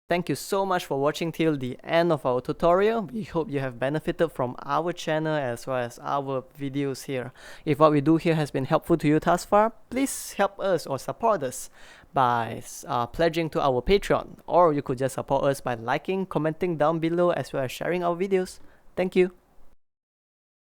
Thank you so much for watching till the end of our tutorial. We hope you have benefited from our channel as well as our videos here. If what we do here has been helpful to you thus far, please help us or support us by pledging to our Patreon, or you could just support us by liking, commenting down below as well as sharing our videos. Thank you.